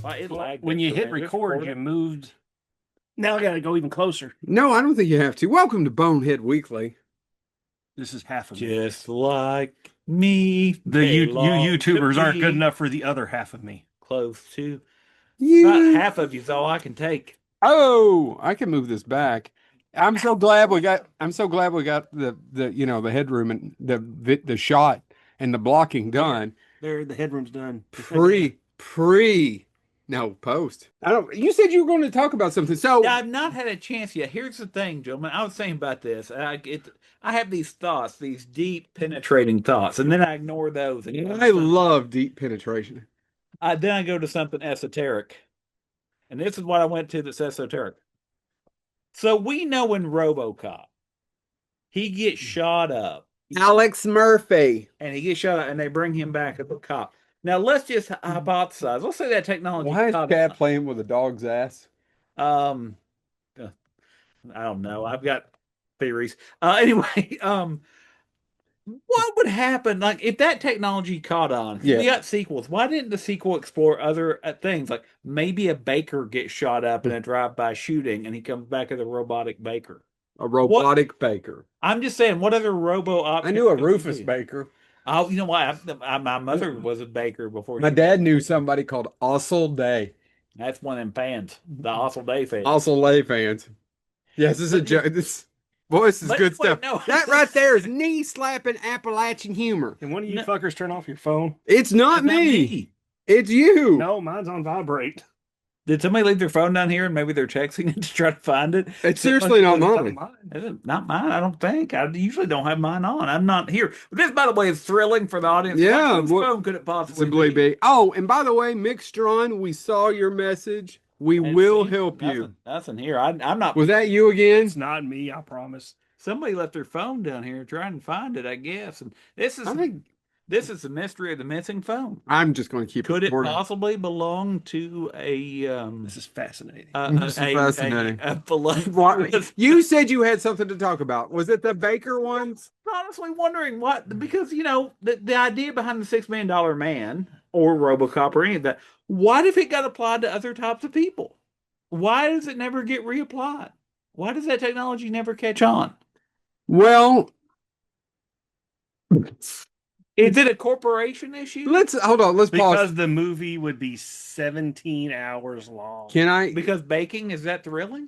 It lagged When you hit just record, you moved. Now I got to go even closer. No, I don't think you have to. Welcome to Bonehead Weekly. This is half of me. just like me. The you belong YouTubers to aren't good me. enough for the other half of me. Close to about You. half of you's all I can take. Oh, I can move this back. I'm so glad we got. I'm so glad we got the headroom and the shot and the blocking done. There, the headroom's done. No, post. I don't. You said you were going to talk about something. So Yeah, I've not had a chance yet. Here's the thing, gentlemen. I was thinking about this. I have these thoughts, these deep, penetrating thoughts, and then I ignore those. And I love deep penetration. then I go to something esoteric, and this is what I went to that's esoteric. So we know in RoboCop, he gets shot up, Alex Murphy. and he gets shot up, and they bring him back as a cop. Now let's just hypothesize. Let's say that technology. Why is Cat playing with a dog's ass? Um, I don't know. I've got theories. Anyway, what would happen like if that technology caught on? Yeah. We got sequels. Why didn't the sequel explore other things? Like maybe a baker gets shot up in a drive-by shooting, and he comes back as a robotic baker. A robotic baker. I'm just saying, what other robo options? I knew a could Rufus be? baker. Oh, you know what? My mother was a baker before. My dad knew somebody called Ossel Day. That's one of them fans, the Ossel Day fans. Ossel Day fans. Yes, this is a joke. This is good stuff. No. That right there is knee slapping Appalachian humor. Can one of you fuckers turn off your phone? It's not me. It's you. No, mine's on vibrate. Did somebody leave their phone down here and maybe they're texting it to try to find it? It's seriously not mine. Is it not mine? I don't think. I usually don't have mine on. I'm not here. This, by the way, is thrilling for the audience. Yeah. Whose phone could it possibly be? Oh, and by the way, Mick Strawn, we saw your message. We will help you. Nothing here. I'm not. Was that you again? It's not me, I promise. Somebody left their phone down here trying to find it, I guess. And this is the mystery of the missing phone. I'm just going to keep. Could it possibly belong to a? This is fascinating. This is fascinating. A you said you had something to talk about. Was it the Baker ones? Honestly, wondering what, because the idea behind the $6 Million Man or RoboCop or any of that. What if it got applied to other types of people? Why does it never get reapplied? Why does that technology never catch on? Well, is it a corporation issue? Hold on. Let's pause. Because the movie would be 17 hours long. Can I? Because baking, is that thrilling?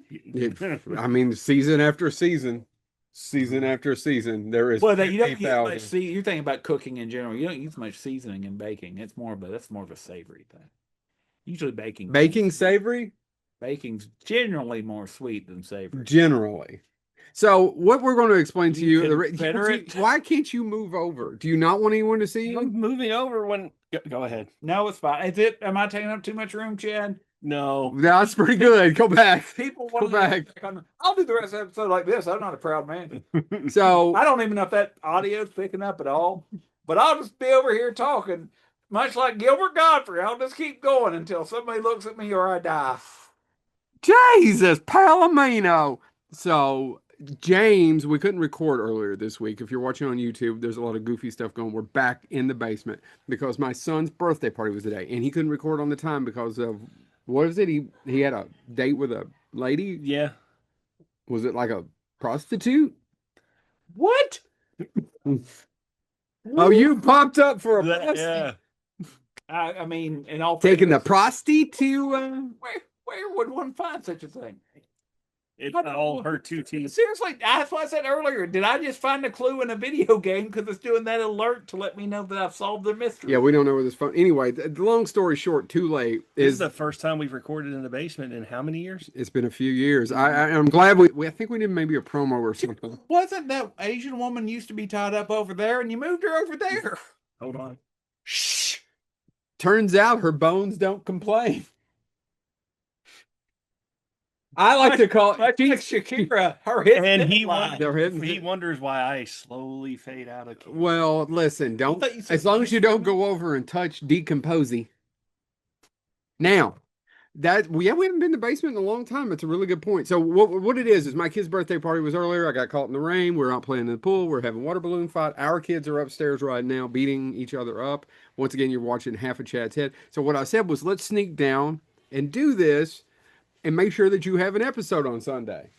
I mean, season after season, there is. Well, you don't use much. See, you're thinking about cooking in general. You don't use much seasoning in baking. That's more of a savory thing. Usually baking savory. Baking's generally more sweet than savory. Generally. So what we're going to explain to you, Confederate? why can't you move over? Do you not want anyone to see you? I'm moving over when. Go ahead. No, it's fine. Is it? Am I taking up too much room, Chad? No. That's pretty good. Go back. People Go back. I'll do the rest of the episode like this. I'm not a proud man. So I don't even know if that audio's picking up at all. But I'll just be over here talking, much like Gilbert Godfrey. I'll just keep going until somebody looks at me or I die. Jesus, Palomino. So James, we couldn't record earlier this week. If you're watching on YouTube, there's a lot of goofy stuff going. We're back in the basement because my son's birthday party was today, and he couldn't record on the time because of what is it? He had a date with a lady. Yeah. Was it like a prostitute? What? Oh, you popped up for a prostitute. Yeah. I mean, in all taking the prostitute to where would one find such a thing? It's all her two teeth. Seriously, that's what I said earlier. Did I just find a clue in a video game because it's doing that alert to let me know that I've solved the mystery? Yeah, we don't know where this phone. Anyway, the long story short, too late. This is the first time we've recorded in the basement in how many years? It's been a few years. I'm glad I think we did maybe a promo or something. Wasn't that Asian woman used to be tied up over there and you moved her over there? Hold on. Shh. Turns out her bones don't complain. I like to call it like Shakira. Her hit and he wonders why I slowly fade out of camera. Well, listen, as long as you don't go over and touch decomposing. Now, we haven't been in the basement in a long time. It's a really good point. So what it is my kid's birthday party was earlier. I got caught in the rain. We're out playing in the pool. We're having water balloon fight. Our kids are upstairs right now beating each other up. Once again, you're watching half a Chad's head. So what I said was, let's sneak down and do this and make sure that you have an episode on Sunday.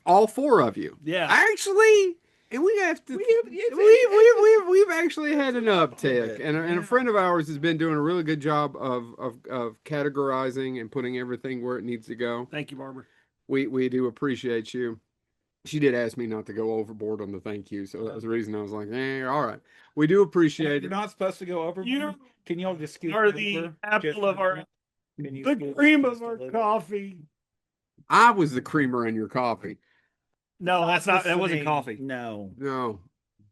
All four of you. Yeah. Actually, and we have to. We've actually had an uptick, and a friend of ours has been doing a really good job of categorizing and putting everything where it needs to go. Thank you, Barbara. We do appreciate you. She did ask me not to go overboard on the thank you, so that was the reason I was like, all right. We do appreciate You're it. not supposed to go over. Can y'all just scoot Are over? the apple of our, Can you the scoot cream just of a our little? coffee. I was the creamer in your coffee. No, that's not. That wasn't Listening. coffee. No, No.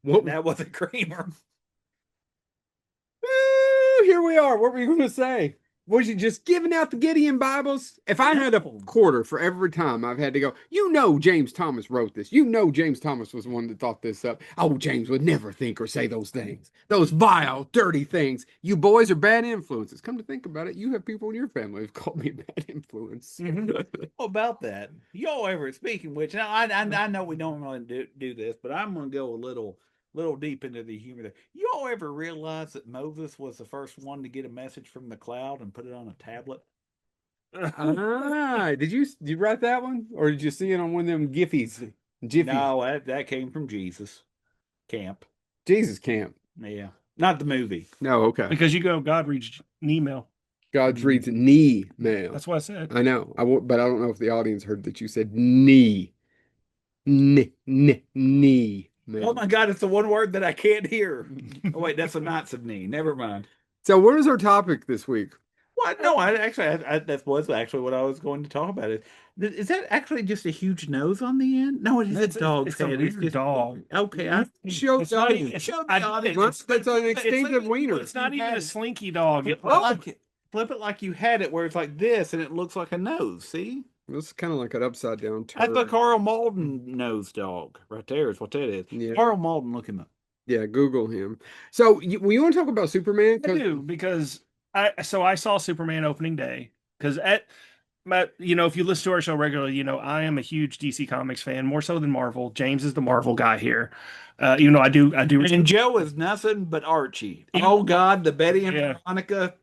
What? that was a creamer. Here we are. What were you going to say? Was you just giving out the Gideon Bibles? If I had a quarter for every time I've had to go, James Thomas wrote this. James Thomas was the one that thought this up. Oh, James would never think or say those things. Those vile, dirty things. You boys are bad influences. Come to think about it, you have people in your family who've called me a bad influence. About that, y'all ever? Speaking of which, now I know we don't really do this, but I'm going to go a little deep into the humor there. You all ever realize that Moses was the first one to get a message from the cloud and put it on a tablet? Did you write that one, or did you see it on one of them Giphies? No, that came from Jesus Camp. Jesus Camp. Yeah, not the movie. No, okay. Because God reads an email. God reads knee mail. That's what I said. I know. But I don't know if the audience heard that you said knee. Knee. Man. Oh my God, it's the one word that I can't hear. Oh wait, that's a knots of knee. Never mind. So what is our topic this week? What? No, that was actually what I was going to talk about. Is that actually just a huge nose on the end? No, it is a dog's head. It's a weird dog. Okay, Show the audience. That's an extended wiener. It's not even a slinky dog. Flip it like you had it, where it's like this, and it looks like a nose. See? It's kind of like an upside down turn. That's the Carl Malden nose dog right there. Is what that is. Yeah. Carl Malden, look him up. Yeah, Google him. So you want to talk about Superman? I do, because I saw Superman opening day, because if you listen to our show regularly, I am a huge DC Comics fan, more so than Marvel. James is the Marvel guy here. I do. And Joe is nothing but Archie. Oh God, the Betty and Veronica.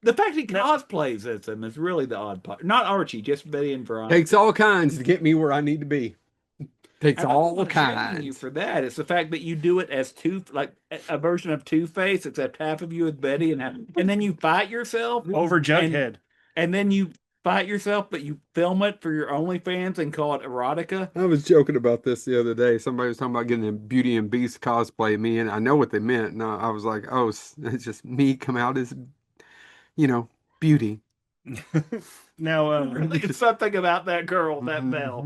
The fact he cosplays as them is really the odd part. Not Archie, just Betty and Veronica. Takes all kinds to get me where I need to be. Takes all kinds. You for that. It's the fact that you do it as a version of Two-Face, except half of you is Betty and then you fight yourself over Jughead, and then you fight yourself, but you film it for your OnlyFans and call it erotica. I was joking about this the other day. Somebody was talking about getting a Beauty and Beast cosplay of me, and I know what they meant. And I was like, oh, it's just me come out as, beauty. Now, it's something about that girl, that Belle.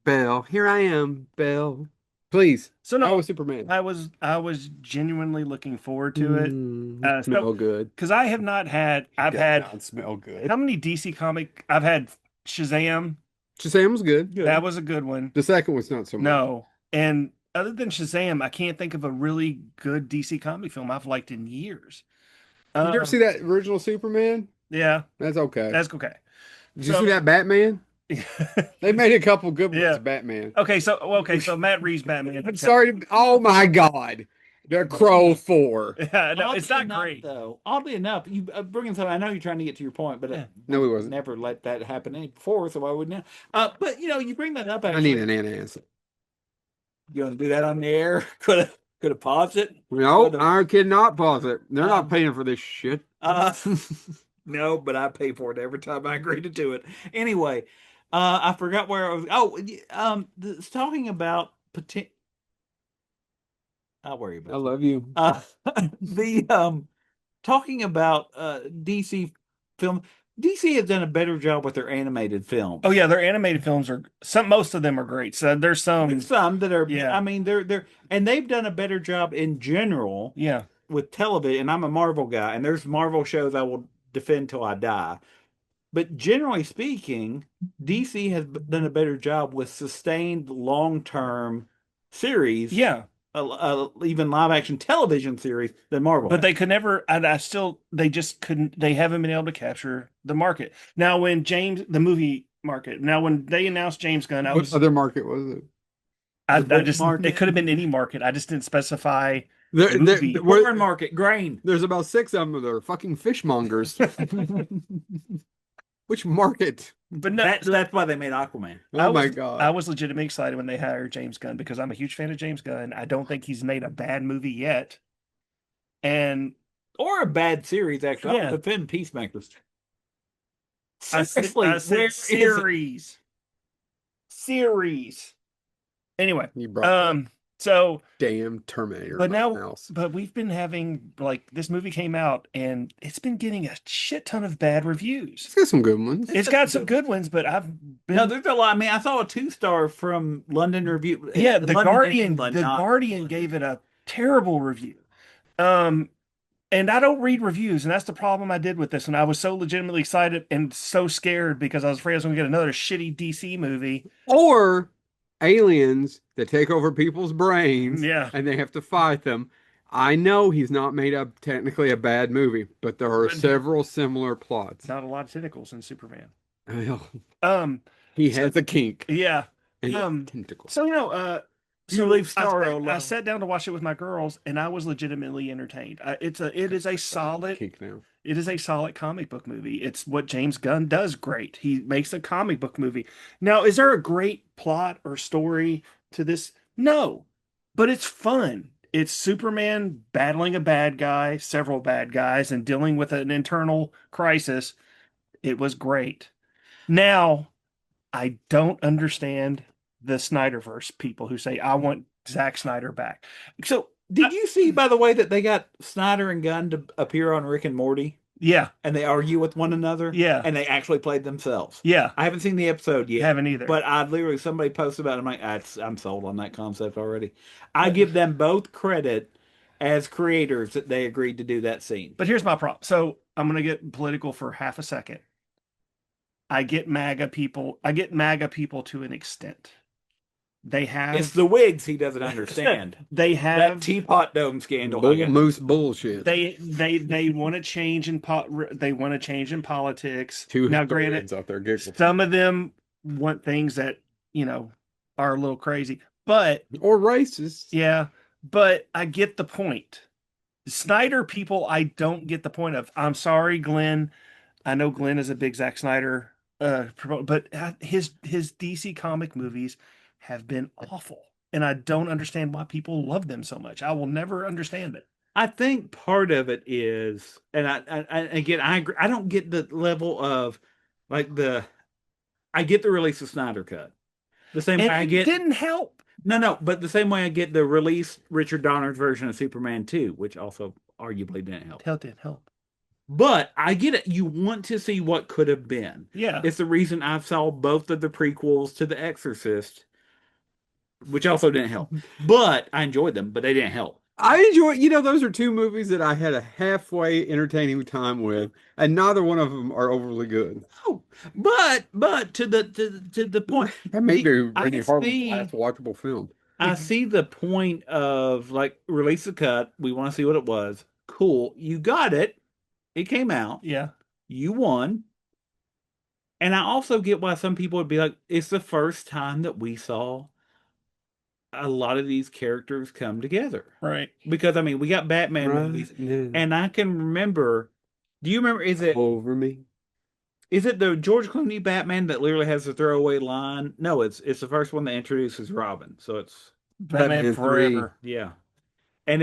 Belle, here I am, Belle. Please. So no, Superman. I was genuinely looking forward to it. Smell good. Because I have not had. I've smell good. How many DC comic? I've had Shazam. Shazam was good. That was a good one. The second was not so much. No, and other than Shazam, I can't think of a really good DC comic film I've liked in years. You ever see that original Superman? Yeah, that's okay. That's okay. Did you see that Batman? They made a couple good ones. Batman. Okay, so Matt Reeves Batman. I'm sorry. Oh my God, The Crow 4. Yeah, no, it's not great though. Oddly enough, you bringing something. I know you're trying to get to your point, but no, he wasn't. Never let that happen any before, so I wouldn't. But you bring that up. Actually, I need an answer. You want to do that on the air? Could have paused it. No, I cannot pause it. They're not paying for this shit. No, but I pay for it every time I agree to do it. Anyway, I forgot where I was. It's talking about potential. I'll worry about. I love you. Talking about DC film. DC has done a better job with their animated films. Oh yeah, their animated films are most of them are great. So there's some that are. Yeah. I mean, they're and they've done a better job in general. Yeah. With television, and I'm a Marvel guy, and there's Marvel shows I will defend till I die. But generally speaking, DC has done a better job with sustained long-term series. Yeah. even live action television series than Marvel. But they could never, and they just couldn't, they haven't been able to capture the market. Now, the movie market, now when they announced James Gunn, What other market was it? I The just, market? it could have been any market. I just didn't specify There, the movie. Foreign market, grain. there's about 6 of them that are fucking fishmongers. Which market? But no, That's why they made Aquaman. Oh my God. I was legitimately excited when they hired James Gunn because I'm a huge fan of James Gunn. I don't think he's made a bad movie yet. And Or a bad series, actually. Yeah. I'll defend Peacemakers. I said Seriously, where is it? series. Anyway, You brought so damn Terminator. but now, mouse. but we've been having like this movie came out and it's been getting a shit ton of bad reviews. It's got some good ones. It's got some good ones, but I've been No, there's a lot. I mean, I saw a 2-star from London Review. yeah, the London Guardian, England, the not- Guardian gave it a terrible review. And I don't read reviews, and that's the problem I did with this. And I was so legitimately excited and so scared because I was afraid I was going to get another shitty DC movie. Or aliens that take over people's brains Yeah. and they have to fight them. I know he's not made up technically a bad movie, but there are But- several similar plots. Not a lot of tentacles in Superman. Well, Um, he has a kink yeah. and tentacles. So You leave Starro I alone. sat down to watch it with my girls, and I was legitimately entertained. It is a solid Kink now. it is a solid comic book movie. It's what James Gunn does great. He makes a comic book movie. Now, is there a great plot or story to this? No, but it's fun. It's Superman battling a bad guy, several bad guys, and dealing with an internal crisis. It was great. Now, I don't understand the Snyderverse people who say, I want Zack Snyder back. So, did you see, by the way, that they got Snyder and Gunn to appear on Rick and Morty, Yeah, and they argue with one another? Yeah. And they actually played themselves. yeah. I haven't seen the episode yet. Haven't either. But I literally, somebody posted about it. I'm like, I'm sold on that concept already. I give them both credit as creators that they agreed to do that scene. But here's my problem. So I'm going to get political for half a second. I get MAGA people. I get MAGA people to an extent. They have. It's the wigs he doesn't understand. They That have. teapot dome scandal. Bull moose bullshit. They want to change in They want to change in politics. Two Now, historians granted, out there giggling. some of them want things that are a little crazy, but Or racist. yeah, but I get the point. Snyder people, I don't get the point of. I'm sorry, Glenn. I know Glenn is a big Zack Snyder but his DC comic movies have been awful, and I don't understand why people love them so much. I will never understand it. I think part of it is, and I agree. I don't get the level of like I get the release of Snyder Cut. The same way And I it get didn't help. no, but the same way I get the release Richard Donner's version of Superman 2, which also arguably didn't help. Hell didn't help. But I get it. You want to see what could have been. Yeah. It's the reason I saw both of the prequels to The Exorcist, which also didn't help. But I enjoyed them, but they didn't help. I enjoy, those are two movies that I had a halfway entertaining time with, and neither one of them are overly good. Oh, but to the point, That may be I Randy Harlan's see- last watchable film. I see the point of like release the cut. We want to see what it was. Cool, you got it. It came out. Yeah. You won. And I also get why some people would be like, it's the first time that we saw a lot of these characters come together. Right. Because I mean, we got Batman movies, and I can remember. Do you remember? Is it over me? the George Clooney Batman that literally has the throwaway line? No, it's the first one that introduces Robin. So it's Batman Forever. yeah. And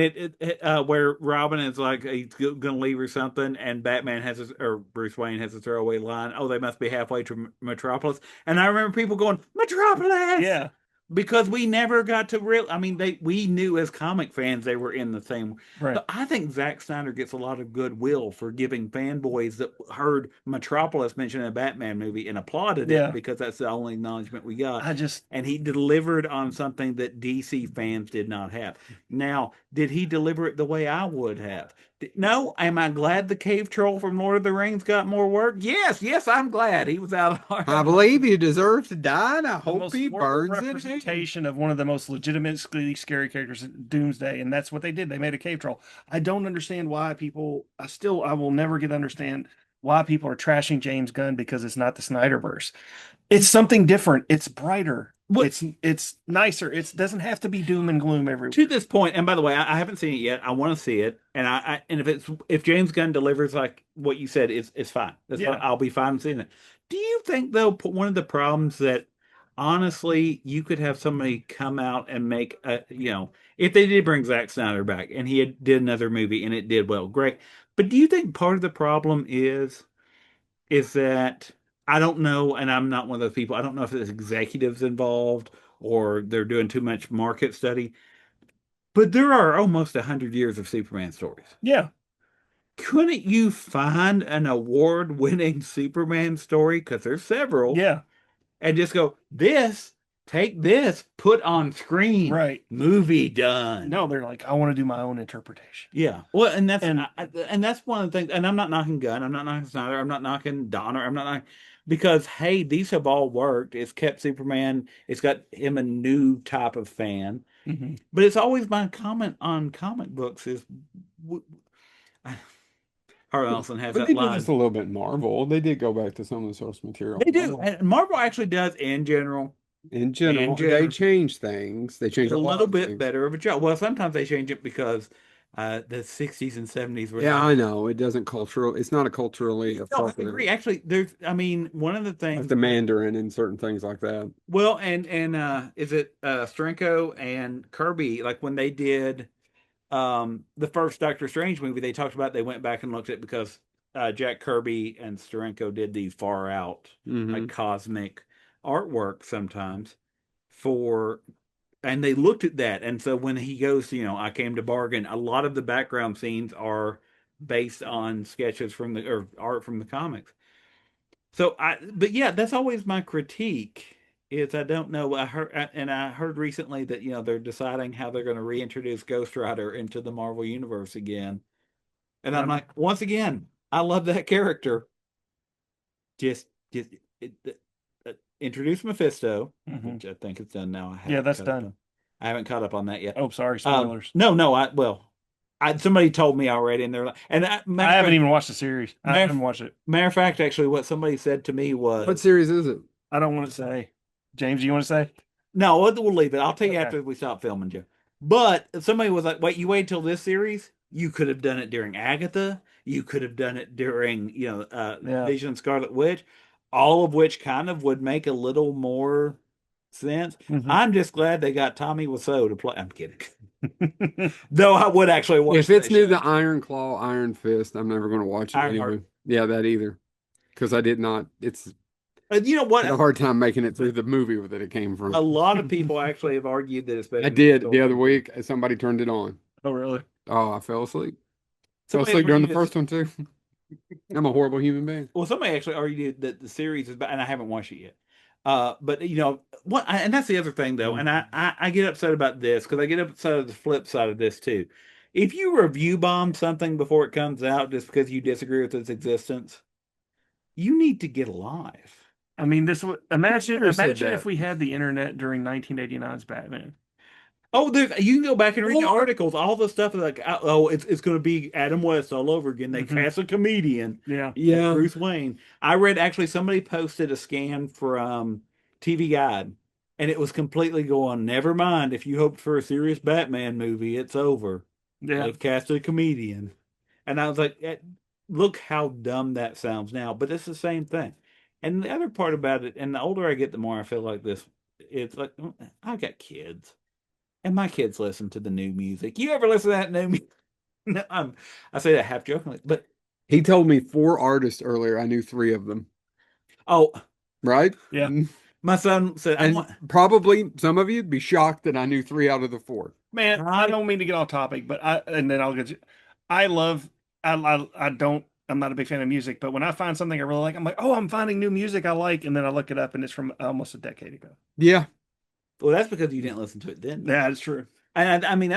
where Robin is like he's gonna leave or something, and Batman or Bruce Wayne has a throwaway line. Oh, they must be halfway to Metropolis. And I remember people going Metropolis, Yeah. because we never got to real. I mean, we knew as comic fans they were in the same. Right. But I think Zack Snyder gets a lot of goodwill for giving fanboys that heard Metropolis mentioned in a Batman movie and applauded Yeah. it because that's the only acknowledgement we got. And He delivered on something that DC fans did not have. Now, did he deliver it the way I would have? No. Am I glad the cave troll from Lord of the Rings got more work? Yes, I'm glad he was out of I believe he deserves to die, and I hope most he horrible burns in representation adaptation of one of the most legitimately scary characters, Doomsday, and that's what they did. They made a cave troll. I don't understand why people. I will never get understand why people are trashing James Gunn because it's not the Snyderverse. It's something different. It's brighter. What- It's nicer. It doesn't have to be doom and gloom everywhere. To this point, and by the way, I haven't seen it yet. I want to see it, and and if James Gunn delivers like what you said, it's fine. That's Yeah. fine. I'll be fine seeing it. Do you think though one of the problems that honestly you could have somebody come out and make a if they did bring Zack Snyder back and did another movie and it did well, great. But do you think part of the problem is that I don't know, and I'm not one of those people. I don't know if there's executives involved or they're doing too much market study. But there are almost 100 years of Superman stories. Yeah. Couldn't you find an award-winning Superman story? Because there's several. Yeah. And just go, take this, put on screen. Right. Movie done. No, they're like, I want to do my own interpretation. Yeah. Well, and that's And- and that's one of the things. And I'm not knocking Gunn. I'm not knocking Snyder. I'm not knocking Donner. I'm not knocking because hey, these have all worked. It's kept Superman. It's got him a new type of fan. Mhm. But it's always my comment on comic books is Harlan Ellison has But that they do line. this a little bit in Marvel. They did go back to some of the source material. They do, and Marvel actually does in general In general, In general. they change things. They change a a lot little of bit things. better of a job. Well, sometimes they change it because the 60s and 70s were Yeah, not. I know. It doesn't cultural. It's not a culturally No, I appropriate. agree. Actually, I mean, one of the Like things. the Mandarin and certain things like that. Well, and is it Stranko and Kirby? Like when they did the first Doctor Strange movie, they talked about they went back and looked at because Jack Kirby and Steranko did these far out like cosmic artwork sometimes and they looked at that, and so when he goes, I came to bargain. A lot of the background scenes are based on sketches or art from the comics. So but yeah, that's always my critique. Is I don't know. I heard recently that they're deciding how they're going to reintroduce Ghost Rider into the Marvel universe again, and I'm like, once again, I love that character. Just introduce Mephisto, Mhm. which I think it's done now. Yeah, that's done. I haven't caught up on that yet. Oh, sorry, spoilers. No, somebody told me already, and they're like, and I haven't even watched the series. I haven't watched it. Matter of fact, actually, what somebody said to me was, What series is it? I don't want to say. James, do you want to say? no, we'll leave it. I'll tell you Okay. after we stop filming, Joe. But somebody was like, wait, you wait till this series? You could have done it during Agatha. You could have done it during, Yeah. Vision and Scarlet Witch, all of which kind of would make a little more sense. Mhm. I'm just glad they got Tommy Wiseau to play. I'm kidding. Though I would actually watch If it's that new, show. the Iron Claw, Iron Fist, I'm never going to watch it Ironheart. anyway. Yeah, that either. Because I did not. It's You know what? had a hard time making it through the movie that it came from. A lot of people actually have argued that it's better. I than did the the other film. week. Somebody turned it on. Oh, really? Oh, I fell asleep. Fell Somebody asleep during the argued first one too. I'm a horrible human being. Well, somebody actually argued that the series is bad, and I haven't watched it yet. But what? And that's the other thing, though. And I get upset about this because I get upset at the flip side of this too. If you review bomb something before it comes out just because you disagree with its existence, you need to get alive. I mean, this would imagine Who said if that? we had the internet during 1989's Batman. Oh, you can go back and read the Well, articles. All the stuff is like, oh, it's going to be Adam West all over again. They Mhm. cast a comedian. Yeah. Yeah. Bruce Wayne. I read actually somebody posted a scan from TV Guide, and it was completely going, never mind. If you hoped for a serious Batman movie, it's over. Yeah. They've casted a comedian. And I was like, look how dumb that sounds now, but it's the same thing. And the other part about it, and the older I get, the more I feel like this, it's like, I got kids, and my kids listen to the new music. You ever listen to that new music? No, I say that half jokingly, but He told me 4 artists earlier. I knew 3 of them. oh, Right? Yeah. my son said, And probably some of you'd be shocked that I knew 3 out of the 4. Man, I don't mean to get off topic, but and then I'll get you. I don't, I'm not a big fan of music, but when I find something I really like, I'm like, oh, I'm finding new music I like. And then I look it up and it's from almost a decade ago. Yeah. well, that's because you didn't listen to it then. Yeah, it's true. And I mean,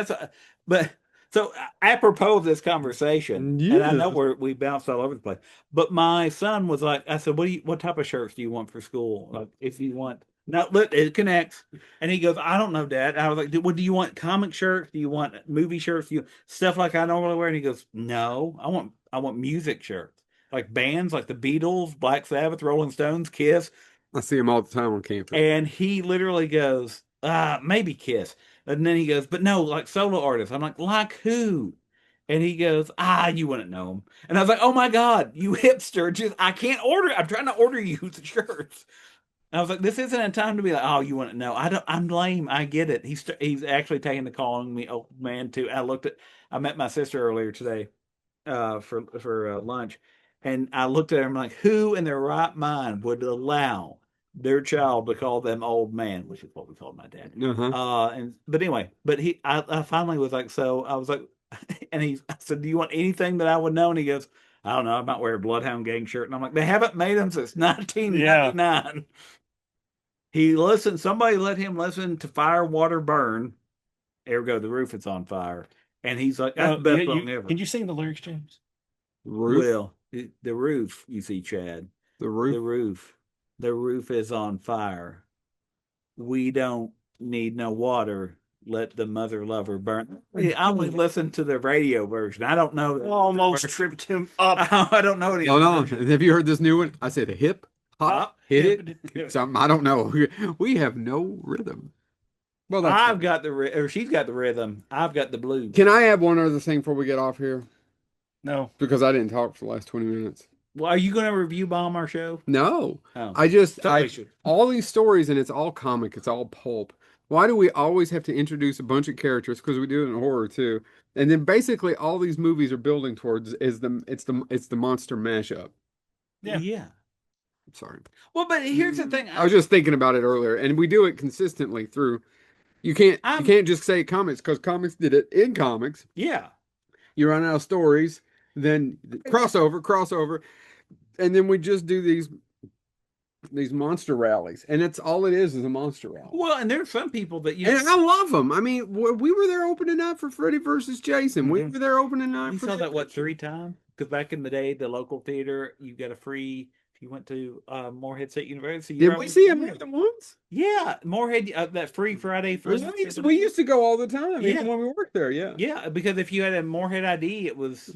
but so apropos of this conversation, and I know Yes. we bounced all over the place, but my son was like, I said, what type of shirts do you want for school? Like, if you want No, look, it connects. And he goes, I don't know, Dad. I was like, what do you want? Comic shirts? Do you want movie shirts? Do you stuff like I normally wear? And he goes, no, I want music shirts. Like bands like the Beatles, Black Sabbath, Rolling Stones, Kiss. I see him all the time on campus. And he literally goes, maybe Kiss. And then he goes, but no, like solo artists. I'm like who? And he goes, you wouldn't know him. And I was like, oh my God, you hipster. Just, I can't order. I'm trying to order you the shirts. I was like, this isn't a time to be like, oh, you want to know? I don't. I'm lame. I get it. He's actually taking the calling me old man too. I met my sister earlier today, for lunch, and I looked at her. I'm like, who in their right mind would allow their child to call them old man, which is what we called my dad. Uh-huh. But anyway, I finally was like, so I was like, I said, do you want anything that I would know? And he goes, I don't know. I might wear a Bloodhound Gang shirt. And I'm like, they haven't made them since 1999. Somebody let him listen to Fire, Water, Burn. Ergo, the roof is on fire. And he's like, that's the best song ever. Can you sing the lyrics, James? Roof? Well, the roof, you see, Chad. The roof? The roof. The roof is on fire. We don't need no water. Let the mother lover burn. I only listen to the radio version. I don't know. Almost tripped him up. I don't know. No. Have you heard this new one? I say the hip, hop, hit it. Something. I don't know. We have no rhythm. Well, I've got or she's got the rhythm. I've got the blues. Can I add one other thing before we get off here? No. Because I didn't talk for the last 20 minutes. Well, are you going to review bomb our show? No. Oh. All these stories, and it's all comic, it's all pulp. Why do we always have to introduce a bunch of characters? Because we do it in horror too. And then basically all these movies are building towards it's the monster mashup. Yeah. Sorry. Well, but here's the thing. I was just thinking about it earlier, and we do it consistently through. You can't just say comics because comics did it in comics. Yeah. You run out of stories, then crossover, and then we just do these monster rallies, and it's all it is a monster rally. Well, and there's some people that and I love them. I mean, we were there opening up for Freddy versus Jason. Mm-hmm. We were there opening up. You saw that 3 times? Because back in the day, the local theater, you got a free. If you went to Morehead State University, did we see it more than once? Yeah, Morehead, that free Friday. We used to go all the time, even when we worked there. Yeah, yeah, because if you had a Morehead ID, it was.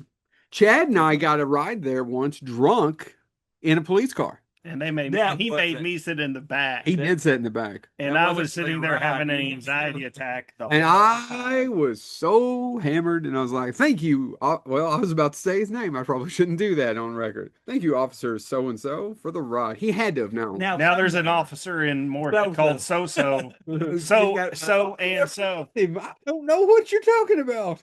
Chad and I got a ride there once, drunk, in a police car. And he made me sit in the back. He did sit in the back. And I was sitting there having an anxiety attack. And I was so hammered, and I was like, thank you. Well, I was about to say his name. I probably shouldn't do that on record. Thank you, Officer So-and-so, for the ride. He had to have known. Now there's an officer in Morehead called So-So. So. I don't know what you're talking about.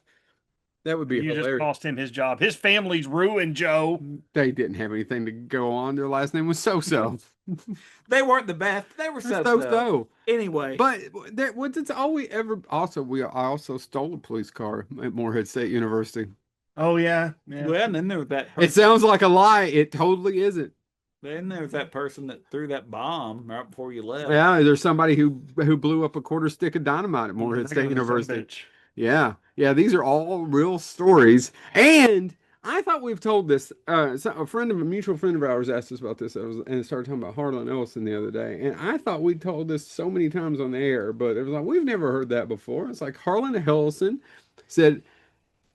That would be hilarious. You just cost him his job. His family's ruined, Joe. They didn't have anything to go on. Their last name was So-So. They weren't the best. They were So-So. Anyway. But it's all we ever... I also stole a police car at Morehead State University. Oh, yeah. Well, and then there was that... It sounds like a lie. It totally isn't. Then there's that person that threw that bomb right before you left. Yeah, there's somebody who blew up a quarter stick of dynamite at Morehead State University. Yeah. These are all real stories. And I thought we've told this. A mutual friend of ours asked us about this, and started talking about Harlan Ellison the other day. And I thought we told this so many times on the air, but it was like, we've never heard that before. It's like Harlan Ellison said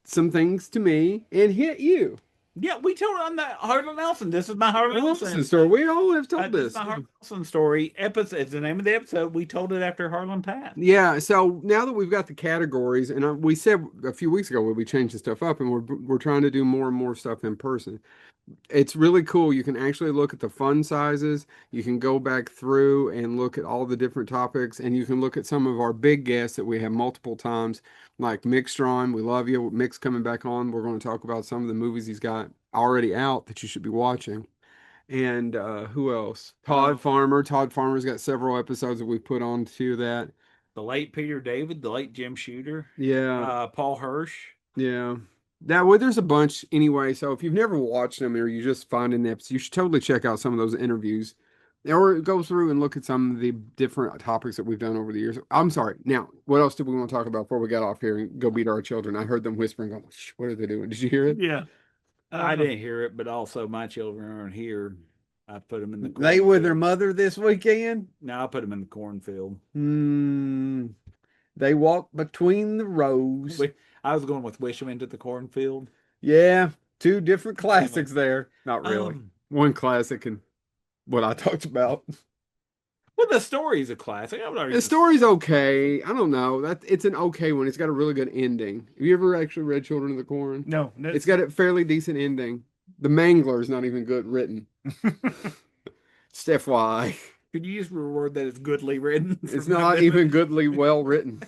some things to me and hit you. Yeah, we told on that Harlan Ellison. This is my Harlan Ellison story. We all have told this. This is my Harlan Ellison story. It's the name of the episode. We told it after Harlan passed. Yeah. So now that we've got the categories, and we said a few weeks ago we'll be changing stuff up, and we're trying to do more and more stuff in person. It's really cool. You can actually look at the fun sizes. You can go back through and look at all the different topics, and you can look at some of our big guests that we have multiple times, like Mick Strawn. We love you. Mick's coming back on. We're going to talk about some of the movies he's got already out that you should be watching. And who else? Todd Farmer. Todd Farmer's got several episodes that we've put on to that. The late Peter David, the late Jim Shooter. Yeah. Paul Hirsch. Yeah. There's a bunch anyway. So if you've never watched them or you just find an episode, you should totally check out some of those interviews. Or go through and look at some of the different topics that we've done over the years. I'm sorry. Now, what else did we want to talk about before we got off here and go beat our children? I heard them whispering, going, what are they doing? Did you hear it? Yeah. I didn't hear it, but also my children aren't here. I put them in the They with their cornfield. mother this weekend? No, I put them in the cornfield. Hmm. They walk between the rows. I was going with Wish 'em into the cornfield. Yeah, two different Anyway, classics there. Not really. um, One classic and what I talked about. well, the story's a classic. I would argue The story's okay. I don't know. It's an okay one. It's got a really good ending. Have you ever actually read Children of the Corn? No, It's got a fairly decent ending. The Mangler is not even good written. Just FYI. Could you just reward that as goodly written? It's not even goodly well written.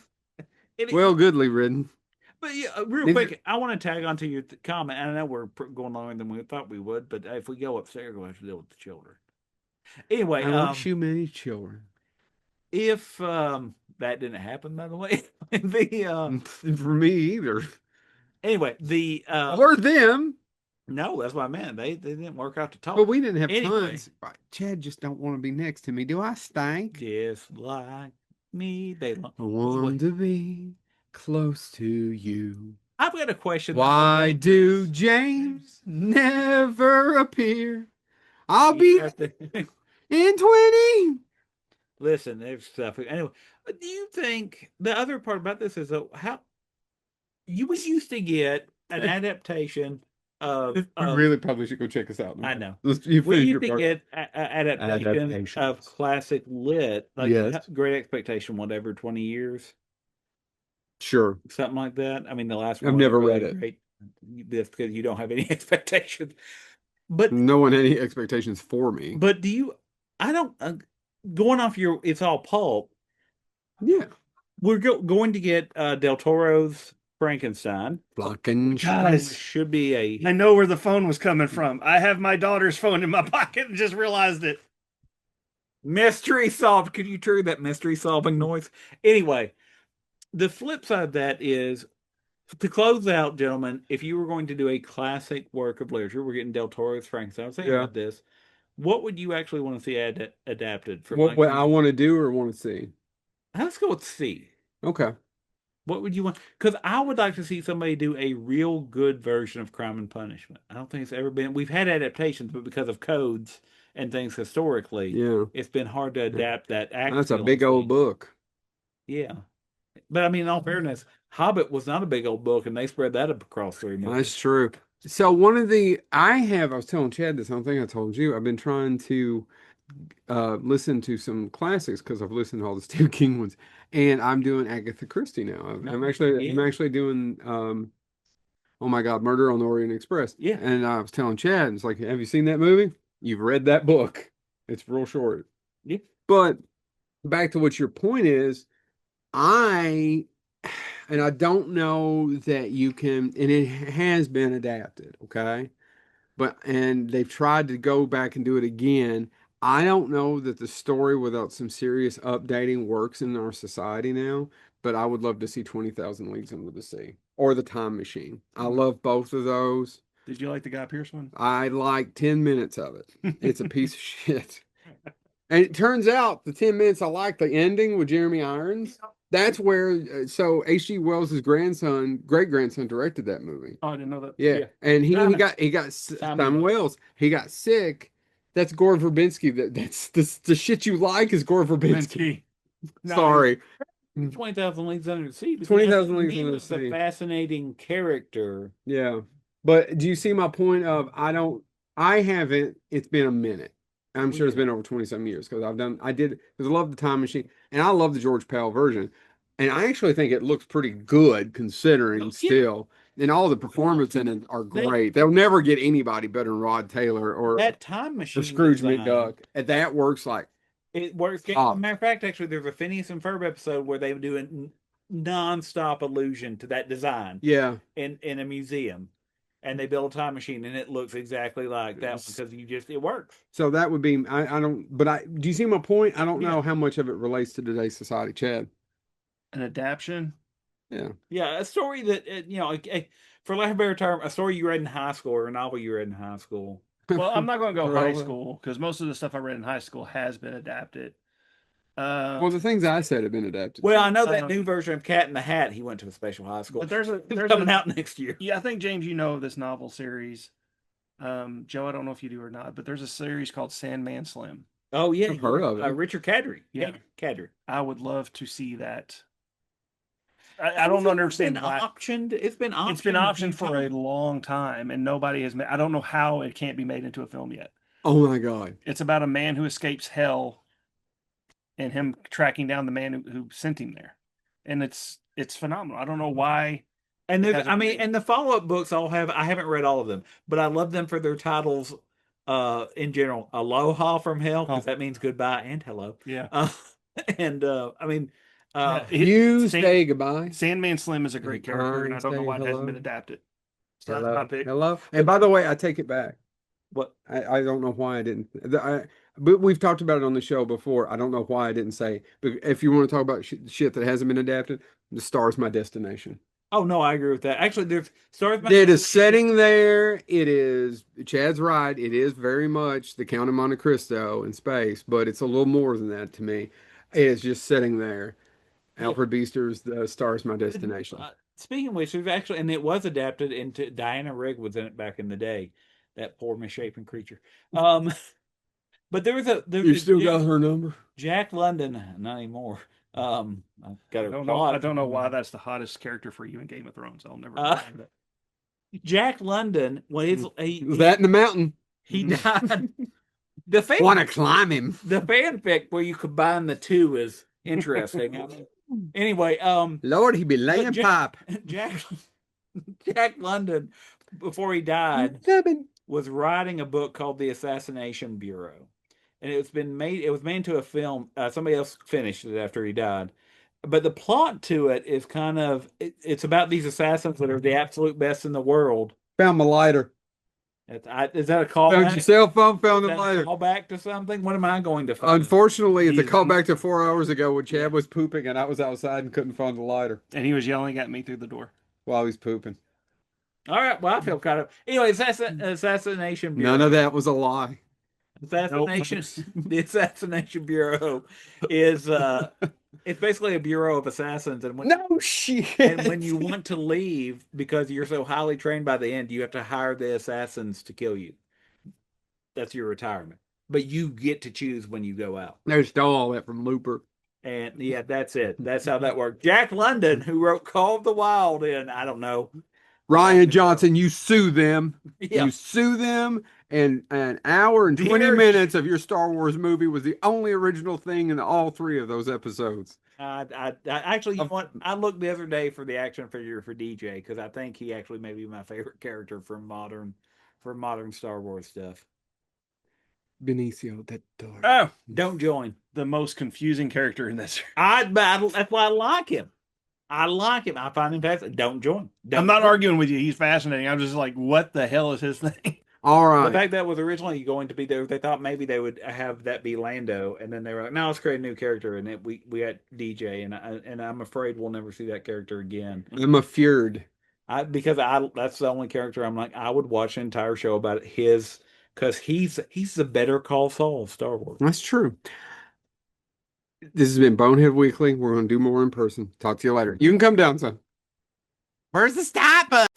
It- Well, goodly written. But yeah, real Neither- quick, I want to tag onto your comment. And I know we're going longer than we thought we would, but if we go upstairs, we'll have to deal with the children. Anyway, I want too many children. if that didn't happen, by the way, the For me either. anyway, the Or them. no, that's what I meant. They didn't work out to talk. But we didn't have Anyway. tons. Chad just don't want to be next to me. Do I stink? Just like me, they. I want to be close to you. I've got a question. Why do James never appear? I'll be in 20. Listen, there's stuff. Anyway, but do you think the other part about this is how you was used to get an adaptation of? We really probably should go check us out. I know. You We finish used your to part. get adaptation of classic lit, like Yes. Great Expectation, whatever, 20 years, Sure. something like that. I mean, the last I've one never wasn't read it. Great. That's because you don't have any expectations. But No one had any expectations for me. But do you? I don't. Going off your, it's all pulp. Yeah. We're going to get Del Toro's Frankenstein. Guys, Should be a I know where the phone was coming from. I have my daughter's phone in my pocket and just realized it. mystery solved. Could you trigger that mystery solving noise? Anyway, the flip side of that is to close out, gentlemen. If you were going to do a classic work of literature, we're getting Del Toro's Frankenstein. I was thinking Yeah. about this. What would you actually want to see adapted from? What I want to do or want to see? Let's go with C. Okay. What would you want? Because I would like to see somebody do a real good version of Crime and Punishment. I don't think it's ever been. We've had adaptations, but because of codes and things historically, Yeah. it's been hard to adapt that. That's a big old book. Yeah, but I mean, in all fairness, Hobbit was not a big old book, and they spread that up across 3 movies. That's true. So I was telling Chad this, I don't think I told you, I've been trying to listen to some classics because I've listened to all the Stephen King ones, and I'm doing Agatha Christie now. I'm actually doing oh my God, Murder on the Orient Express. Yeah. And I was telling Chad, it's like, have you seen that movie? You've read that book. It's real short. Yeah. But back to what your point is, I don't know that you can, and it has been adapted, okay? And they've tried to go back and do it again. I don't know that the story without some serious updating works in our society now, but I would love to see 20,000 Leagues Under the Sea or The Time Machine. I love both of those. Did you like the Guy Pearce one? I like 10 minutes of it. It's a piece of shit. And it turns out the 10 minutes I like the ending with Jeremy Irons. That's where so H.G. Wells' great grandson, directed that movie. Oh, I didn't know that. Yeah, and he got Simon Simon Wells. He got sick. That's Gore Verbinski. That's the shit you like is Gore Verbinski. No, Sorry, 20,000 Leagues Under the Sea. 20,000 Leagues He Under the was a Sea. fascinating character. Yeah, but do you see my point of I haven't. It's been a minute. I'm sure it's been over 20-some years because I love the Time Machine and I love the George Pell version. And I actually think it looks pretty good considering still. And all the performances in it are great. They'll never get anybody better than Rod Taylor or That Time Machine Scrooge design, McDuck. And that works like it works. Oh. Matter of fact, actually, there's a Phineas and Ferb episode where they do a non-stop allusion to that design yeah. in a museum, and they build a time machine, and it looks exactly like that Yes. because it works. So that would be do you see my point? I don't Yeah. know how much of it relates to today's society, Chad. An adaptation. Yeah. Yeah, a story that for lack of a better term, a story you read in high school or a novel you read in high school. Well, I'm not going to go high Well, school because most of the stuff I read in high school has been adapted. Well, the things I said have been adapted. Well, I know that new version of Cat in the Hat. He went to a special high school. But there's It's coming out next year. Yeah, I think James, you know this novel series. Joe, I don't know if you do or not, but there's a series called Sandman Slim. Oh yeah, I've heard of it. Richard Cadry. Yeah. Cadry. I would love to see that. I don't understand why. Optioned. It's been optioned. It's been optioned for a long time, and nobody has made. I don't know how it can't be made into a film yet. Oh my God. It's about a man who escapes hell, and him tracking down the man who sent him there, and it's phenomenal. I don't know why. And there's, hasn't I mean, been. and the follow-up books all have. I haven't read all of them, but I love them for their titles. In general, Aloha from Hell, because that means goodbye and hello. Yeah. And I mean, You say goodbye. Sandman Slim is a great character, and I don't know say why it hasn't hello. been adapted. So that's Hello. my pick. Hello. And by the way, I take it back. what? I don't know why I didn't. But we've talked about it on the show before. I don't know why I didn't say. But if you want to talk about shit that hasn't been adapted, The Star's My Destination. Oh no, I agree with that. Actually, there's Stars. It is setting there. It is. Chad's right. It is very much the Count of Monte Cristo in space, but it's a little more than that to me. It is just sitting there. Alfred Biester's The Star's My Destination. Speaking of which, there's actually, and it was adapted into Diana Rigg was in it back in the day. That poor misshapen creature. But there was You still got her number? Jack London, not anymore. I've got I don't know why that's the hottest character for you in Game of Thrones. I'll never understand that. Jack London, well, Was that in the mountain? he died. The Want to climb him? the fanfic where you combine the two is interesting. Anyway, Lord, he be laying pipe. Jack London, before he died, was writing a book called The Assassination Bureau. And it was made into a film. Somebody else finished it after he died. But the plot to it is kind of, it's about these assassins that are the absolute best in the world. Found my lighter. Is that a call? Found your cell phone, found Is the that lighter. a call back to something? What am I going to find? Unfortunately, it's a He's- callback to 4 hours ago when Chad was pooping and I was outside and couldn't find the lighter And he was yelling at me through the door. while he was pooping. All right, well, I feel kind of. Anyway, Assassination Bureau. None of that was a lie. Assassination. The Assassination Bureau is it's basically a bureau of assassins, and No shit. and when you want to leave because you're so highly trained by the end, you have to hire the assassins to kill you. That's your retirement, but you get to choose when you go out. They stole all that from Looper. And yeah, that's it. That's how that worked. Jack London, who wrote Call of the Wild in, I don't know. Ryan Johnson, you sue them. Yeah. You sue them, and an hour and 20 Dear- minutes of your Star Wars movie was the only original thing in all 3 of those episodes. I actually, you know what? I looked the other day for the action figure for DJ because I think he actually may be my favorite character from modern Star Wars stuff. Benicio del Toro. Oh, Don't join. the most confusing character in this. That's why I like him. I like him. I find him fascinating. Don't join. I'm not arguing with you. He's fascinating. I'm just like, what the hell is his thing? All The right. fact that was originally going to be there, they thought maybe they would have that be Lando, and then they were like, "No, let's create a new character." And we got DJ, and I'm afraid we'll never see that character again. I'm a feared. Because that's the only character I'm like I would watch an entire show about his because he's the Better Call Saul of Star Wars. That's true. This has been Bonehead Weekly. We're going to do more in person. Talk to you later. You can come down, son. Where's the stop button?